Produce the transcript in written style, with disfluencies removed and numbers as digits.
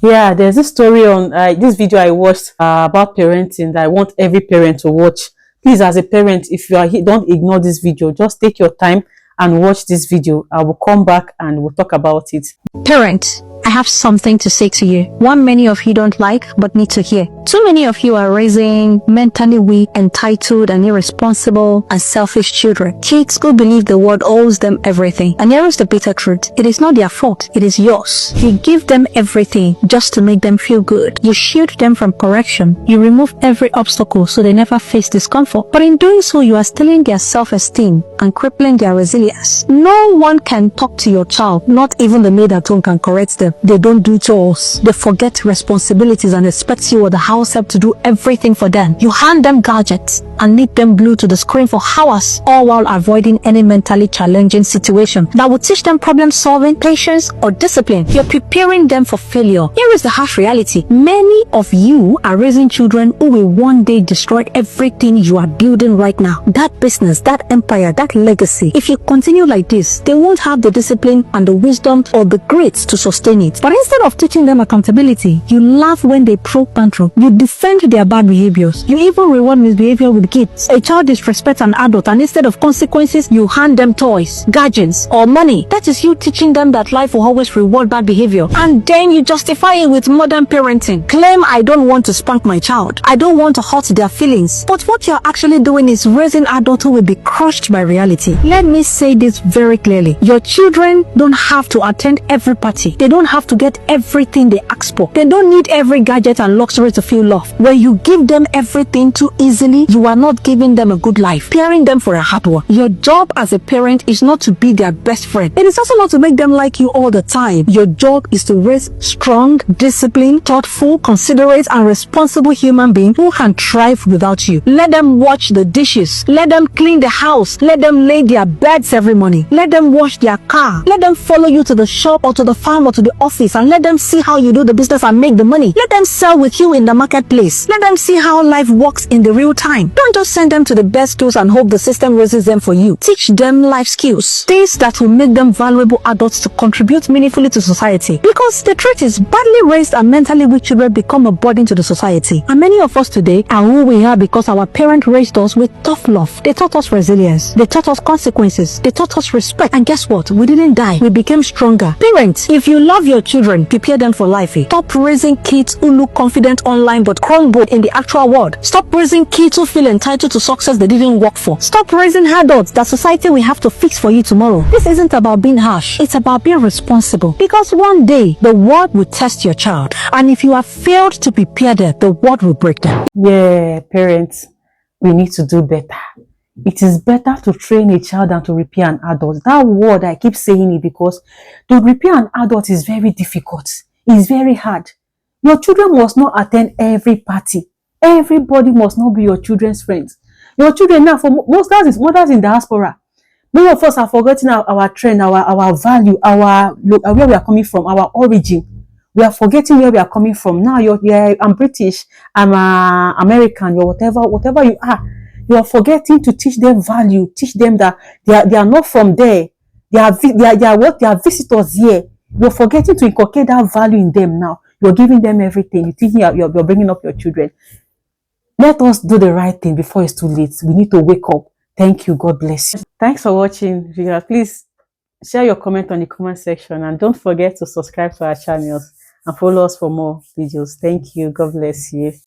Yeah, there's this story on this video I watched about parenting that I want every parent to watch. Please, as a parent, if you are here, don't ignore this video. Just take your time and watch this video. I will come back and we'll talk about it. Parents, I have something to say to you. One many of you don't like but need to hear. Too many of you are raising mentally weak, entitled and irresponsible and selfish children. Kids who believe the world owes them everything. And here is the bitter truth. It is not their fault. It is yours. You give them everything just to make them feel good. You shield them from correction. You remove every obstacle so they never face discomfort. But in doing so, you are stealing their self-esteem and crippling their resilience. No one can talk to your child. Not even the maid at home can correct them. They don't do chores. They forget responsibilities and expect you or the house help to do everything for them. You hand them gadgets and need them glued to the screen for hours, all while avoiding any mentally challenging situation that would teach them problem solving, patience, or discipline. You're preparing them for failure. Here is the harsh reality. Many of you are raising children who will one day destroy everything you are building right now. That business, that empire, that legacy. If you continue like this, they won't have the discipline and the wisdom or the grades to sustain it. But instead of teaching them accountability, you laugh when they throw tantrum. You defend their bad behaviors. You even reward misbehavior with gifts. A child disrespects an adult, and instead of consequences, you hand them toys, gadgets, or money. That is you teaching them that life will always reward bad behavior. And then you justify it with modern parenting. Claim, I don't want to spank my child. I don't want to hurt their feelings. But what you're actually doing is raising adults who will be crushed by reality. Let me say this very clearly. Your children don't have to attend every party. They don't have to get everything they ask for. They don't need every gadget and luxury to feel love. When you give them everything too easily, you are not giving them a good life, preparing them for a hard one. Your job as a parent is not to be their best friend. It is also not to make them like you all the time. Your job is to raise strong, disciplined, thoughtful, considerate, and responsible human beings who can thrive without you. Let them wash the dishes. Let them clean the house. Let them lay their beds every morning. Let them wash their car. Let them follow you to the shop or to the farm or to the office, and let them see how you do the business and make the money. Let them sell with you in the marketplace. Let them see how life works in the real time. Don't just send them to the best schools and hope the system raises them for you. Teach them life skills. Things that will make them valuable adults to contribute meaningfully to society. Because the truth is, badly raised and mentally weak children become a burden to the society. And many of us today are who we are because our parents raised us with tough love. They taught us resilience. They taught us consequences. They taught us respect. And guess what? We didn't die. We became stronger. Parents, if you love your children, prepare them for life. Stop raising kids who look confident online but crumble in the actual world. Stop raising kids who feel entitled to success they didn't work for. Stop raising adults that society will have to fix for you tomorrow. This isn't about being harsh. It's about being responsible. Because one day, the world will test your child. And if you have failed to prepare them, the world will break them. Yeah, parents, we need to do better. It is better to train a child than to repair an adult. That word, I keep saying it because to repair an adult is very difficult. It's very hard. Your children must not attend every party. Everybody must not be your children's friends. Your children now, for most mothers in diaspora, many of us are forgetting our trend, our value, our where we are coming from, our origin. We are forgetting where we are coming from. Now I'm British, I'm American, you're whatever you are. You are forgetting to teach them value, teach them that they are not from there. They are visitors here. You're forgetting to inculcate that value in them now. You're giving them everything. You think you're bringing up your children. Let us do the right thing before it's too late. We need to wake up. Thank you. God bless you. Thanks for watching. Please share your comment on the comment section, and don't forget to subscribe to our channels and follow us for more videos. Thank you. God bless you.